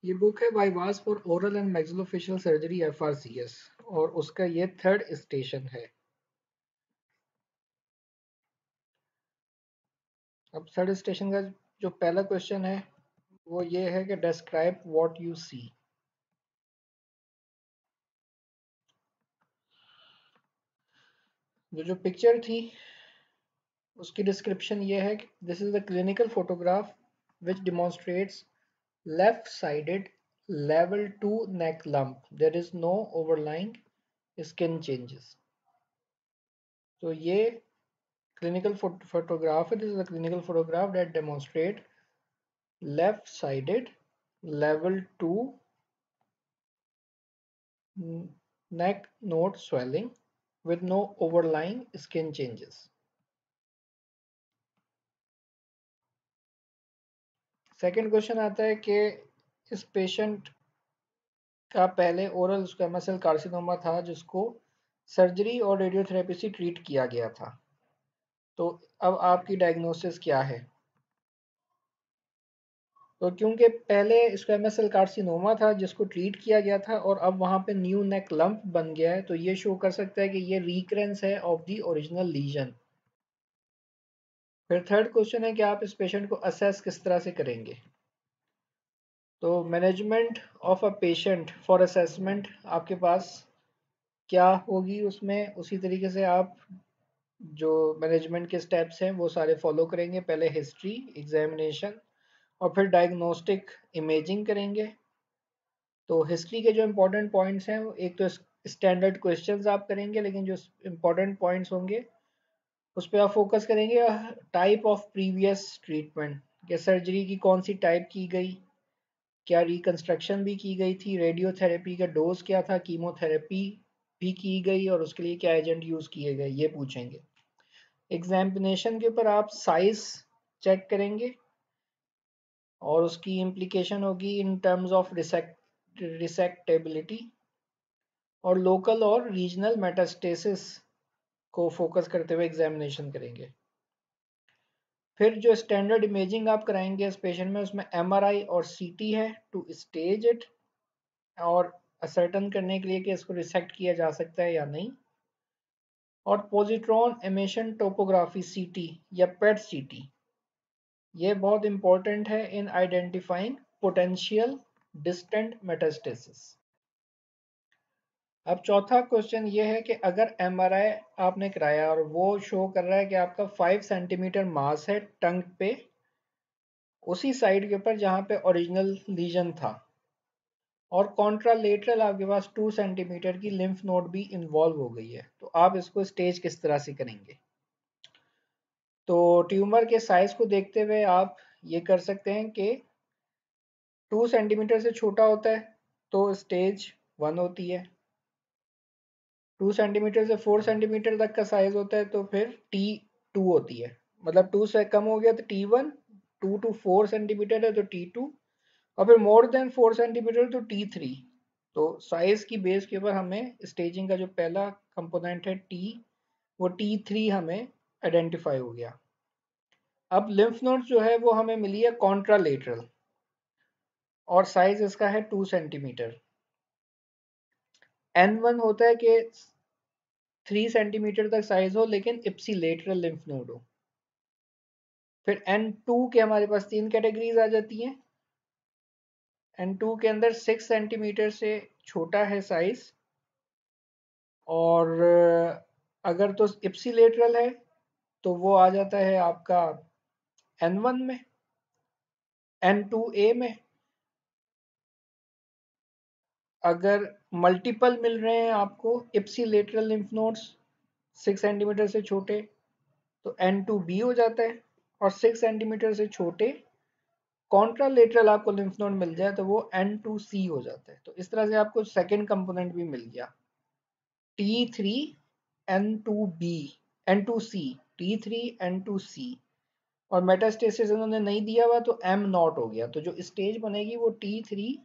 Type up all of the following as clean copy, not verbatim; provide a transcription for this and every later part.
ये बुक है vivas for oral and maxillofacial surgery FRCS और उसका ये 3rd स्टेशन है। अब 3rd स्टेशन का जो पहला क्वेश्चन है वो ये है कि डिस्क्राइब व्हाट यू सी। जो पिक्चर थी उसकी डिस्क्रिप्शन ये है कि this is the clinical photograph which demonstrates left sided level 2 neck lump. There is no overlying skin changes. तो ये clinical photograph, this is a clinical photograph that demonstrate left sided level 2 neck node swelling with no overlying skin changes. Second question आता है कि इस patient का पहले oral squamous cell carcinoma था जिसको सर्जरी और रेडियोथेरेपी से ट्रीट किया गया था। तो अब आपकी डायग्नोसिस क्या है? तो क्योंकि पहले स्क्वेमस सेल कार्सिनोमा था जिसको ट्रीट किया गया था और अब वहाँ पे न्यू नेक लंप बन गया है, तो ये शो कर सकता है कि ये रिकरेंस है ऑफ द ओरिजिनल लीजन। फिर थर्ड क्वेश्चन है कि आप इस पेशेंट को असेस किस तरह से करेंगे। तो management of a patient for assessment आपके पास क्या होगी, उसमें उसी तरीके से आप जो मैनेजमेंट के स्टेप्स हैं वो सारे फॉलो करेंगे। पहले हिस्ट्री, एग्जामिनेशन और फिर डायग्नोस्टिक इमेजिंग करेंगे। तो हिस्ट्री के जो इम्पोर्टेंट पॉइंट्स हैं, एक तो स्टैंडर्ड क्वेश्चंस आप करेंगे, लेकिन जो इम्पोर्टेंट पॉइंट्स होंगे उस पर आप फोकस करेंगे। टाइप ऑफ प्रीवियस ट्रीटमेंट, कि सर्जरी की कौन सी टाइप की गई, क्या रिकंस्ट्रक्शन भी की गई थी, रेडियोथेरेपी का डोज क्या था, कीमोथेरेपी भी की गई और उसके लिए क्या एजेंट यूज़ किए गए, ये पूछेंगे। एग्जामिनेशन के ऊपर आप साइज चेक करेंगे और उसकी इम्प्लीकेशन होगी इन टर्म्स ऑफ रिसेक्टेबिलिटी और लोकल और रीजनल मेटास्टेसिस को फोकस करते हुए एग्जामिनेशन करेंगे। फिर जो स्टैंडर्ड इमेजिंग आप कराएंगे इस पेशेंट में, उसमें MRI और CT है टू स्टेज इट और असर्टन करने के लिए कि इसको रिसेक्ट किया जा सकता है या नहीं। और पॉजिट्रॉन एमिशन टोपोग्राफी CT या PET CT, ये बहुत इंपॉर्टेंट है in identifying potential distant metastasis. अब चौथा क्वेश्चन ये है कि अगर MRI आपने कराया और वो शो कर रहा है कि आपका 5 सेंटीमीटर मास है टंग पे, उसी साइड के ऊपर जहाँ पे ओरिजिनल लीजन था, और कॉन्ट्रालेटरल आपके पास 2 सेंटीमीटर की लिम्फ नोड भी इन्वॉल्व हो गई है, तो आप इसको स्टेज किस तरह से करेंगे। तो ट्यूमर के साइज को देखते हुए आप ये कर सकते हैं कि 2 सेंटीमीटर से छोटा होता है तो स्टेज 1 होती है, 2 सेंटीमीटर से 4 सेंटीमीटर तक का साइज होता है तो फिर T2 होती है। मतलब 2 से कम हो गया तो T1, 2 to 4 सेंटीमीटर है तो T2 और फिर मोर देन 4 सेंटीमीटर तो T3। तो साइज की बेस के ऊपर हमें स्टेजिंग का जो पहला कंपोनेंट है T, वो T3 हमें आइडेंटिफाई हो गया। अब लिम्फ नोड जो है वो हमें मिली है कॉन्ट्रालेटरल और साइज इसका है 2 सेंटीमीटर। N1 होता है कि 3 सेंटीमीटर तक साइज हो लेकिन इप्सिलेटरल लिम्फ नोड हो। फिर N2 के हमारे पास 3 कैटेगरीज आ जाती हैं। N2 के अंदर 6 सेंटीमीटर से छोटा है साइज, और अगर तो इप्सिलेटरल है तो वो आ जाता है आपका N1 में। N2A में अगर मल्टीपल मिल रहे हैं आपको इप्सिलेटरल लिम्फ नोड्स 6 सेंटीमीटर से छोटे तो N2B हो जाता है, और 6 सेंटीमीटर से छोटे कॉन्ट्रालेटरल आपको लिम्फ नोड मिल जाए तो वो N2C हो जाता है। तो इस तरह से आपको सेकेंड कंपोनेंट भी मिल गया, T3 N2B N2C, T3 N2C। और मेटास्टेसिस उन्होंने नहीं दिया हुआ तो M0 हो गया। तो जो स्टेज बनेगी वो T3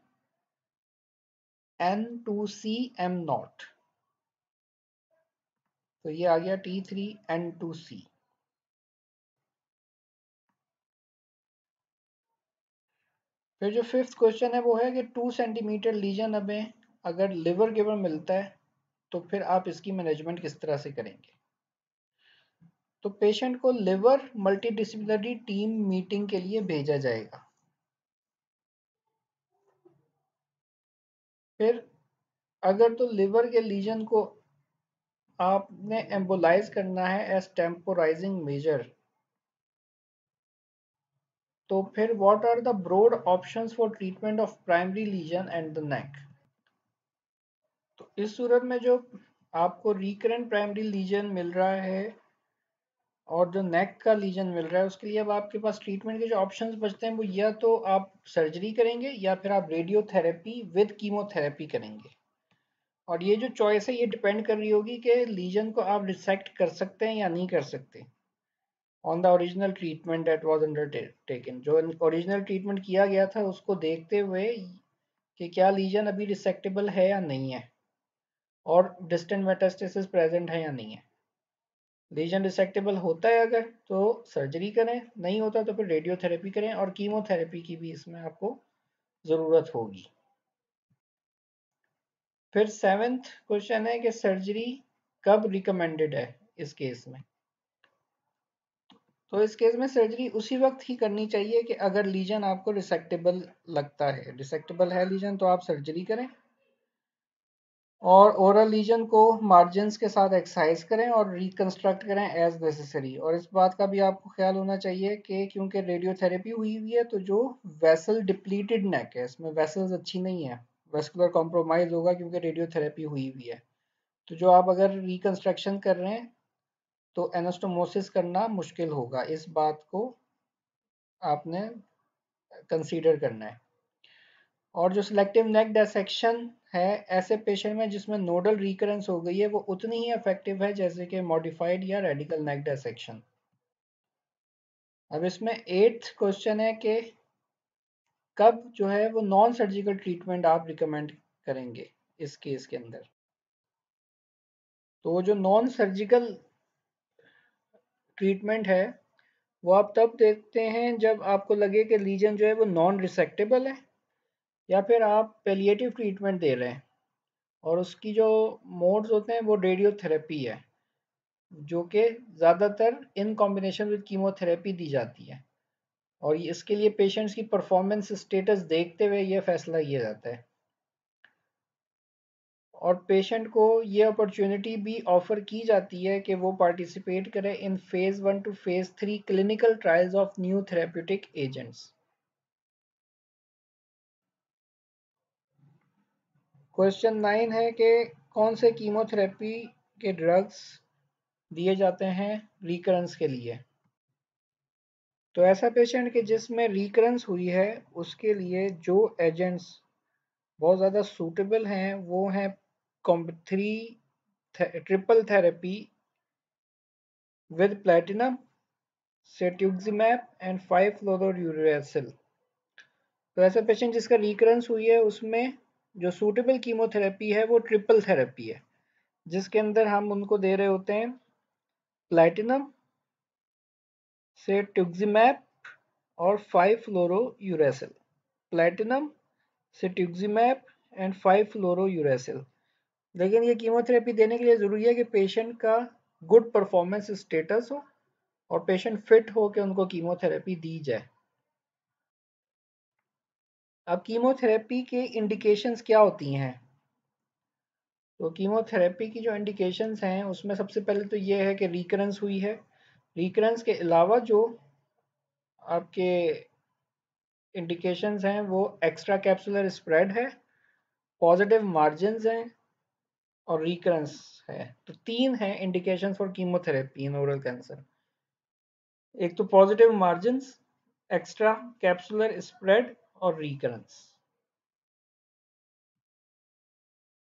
N2C M0। तो ये आ गया T3 N2C। फिर जो फिफ्थ क्वेश्चन है वो है कि 2 सेंटीमीटर लीजन हमें अगर लिवर के ऊपर मिलता है तो फिर आप इसकी मैनेजमेंट किस तरह से करेंगे। तो पेशेंट को लिवर मल्टीडिसिप्लिनरी टीम मीटिंग के लिए भेजा जाएगा। फिर अगर तो लिवर के लीजन को आपने एम्बोलाइज करना है एज टेम्पोराइजिंग मेजर, तो फिर what are the broad options for treatment of primary lesion and the neck. तो इस सूरत में जो आपको रिकरेंट प्राइमरी लीजन मिल रहा है और जो नेक का लीजन मिल रहा है उसके लिए अब आपके पास ट्रीटमेंट के जो ऑप्शंस बचते हैं वो या तो आप सर्जरी करेंगे या फिर आप रेडियोथेरेपी विद कीमोथेरेपी करेंगे। और ये जो चॉइस है ये डिपेंड कर रही होगी कि लीजन को आप रिसेक्ट कर सकते हैं या नहीं कर सकते on the original treatment that was undertaken. जो ओरिजिनल ट्रीटमेंट किया गया था उसको देखते हुए कि क्या लीजन अभी रिसेक्टेबल है या नहीं है और डिस्टेंट मेटास्टेसिस प्रेजेंट है या नहीं है। लीजन रिसेक्टेबल होता है अगर तो सर्जरी करें, नहीं होता तो फिर रेडियोथेरेपी करें और कीमोथेरेपी की भी इसमें आपको ज़रूरत होगी। फिर सेवेंथ क्वेश्चन है कि सर्जरी कब रिकमेंडेड है इस केस में। तो इस केस में सर्जरी उसी वक्त ही करनी चाहिए कि अगर लीजन आपको रिसेक्टेबल लगता है, रिसेक्टेबल है लीजन तो आप सर्जरी करें और ओरल लीजन को मार्जिन्स के साथ एक्सरसाइज करें और रिकंस्ट्रक्ट करें एज नेसेसरी। और इस बात का भी आपको ख्याल होना चाहिए कि क्योंकि रेडियोथेरेपी हुई हुई है तो जो वेसल डिप्लीटेड नेक है इसमें वेसल्स अच्छी नहीं है, वेस्कुलर कॉम्प्रोमाइज होगा क्योंकि रेडियोथेरेपी हुई हुई है। तो जो आप अगर रिकंस्ट्रक्शन कर रहे हैं तो एनास्टोमोसिस करना मुश्किल होगा, इस बात को आपने कंसीडर करना है। और जो सिलेक्टिव नेक डिसेक्शन है ऐसे पेशेंट में जिसमें नोडल रिकरेंस हो गई है वो उतनी ही इफेक्टिव है जैसे कि मॉडिफाइड या रेडिकल नेक डिसेक्शन। अब इसमें एट्थ क्वेश्चन है कि कब जो है वो नॉन सर्जिकल ट्रीटमेंट आप रिकमेंड करेंगे इस केस के अंदर। तो जो नॉन सर्जिकल ट्रीटमेंट है वो आप तब देखते हैं जब आपको लगे कि लीजन जो है वो नॉन रिसेक्टेबल है या फिर आप पेलिएटिव ट्रीटमेंट दे रहे हैं और उसकी जो मोड्स होते हैं वो रेडियोथेरेपी है जो कि ज़्यादातर इन कॉम्बिनेशन विद कीमोथेरेपी दी जाती है। और इसके लिए पेशेंट्स की परफॉर्मेंस स्टेटस देखते हुए ये फैसला किया जाता है और पेशेंट को ये अपॉर्चुनिटी भी ऑफर की जाती है कि वो पार्टिसिपेट करे इन phase 1 two phase 3 clinical trials of new therapeutic agents. Question 9 है कि कौन से कीमोथेरेपी के ड्रग्स दिए जाते हैं रिकरेंस के लिए। तो ऐसा पेशेंट कि जिसमें रिकरेंस हुई है उसके लिए जो एजेंट्स बहुत ज़्यादा सूटेबल हैं वो हैं comb 3 triple therapy with platinum cetuximab and five fluorouracil. तो ऐसा पेशेंट जिसका रिकरेंस हुई है उसमें जो सूटेबल कीमोथेरेपी है वो ट्रिपल थेरेपी है जिसके अंदर हम उनको दे रहे होते हैं प्लेटिनम सेट्युक्सिमैब और 5-फ्लोरोयूरेसिल। Platinum cetuximab and 5-फ्लोरोयूरेसिल। लेकिन ये कीमोथेरेपी देने के लिए ज़रूरी है कि पेशेंट का गुड परफॉर्मेंस स्टेटस हो और पेशेंट फिट हो कि उनको कीमोथेरेपी दी जाए। अब कीमोथेरेपी के इंडिकेशंस क्या होती हैं। तो कीमोथेरेपी की जो इंडिकेशंस हैं उसमें सबसे पहले तो ये है कि रिकरेंस हुई है। रिकरेंस के अलावा जो आपके इंडिकेशंस हैं वो एक्स्ट्रा कैप्सुलर स्प्रेड है, पॉजिटिव मार्जिन्स हैं और रिकरेंस है। तो 3 हैं indication for chemotherapy in oral cancer. एक तो positive margins, extra capsular spread और रिकरेंस।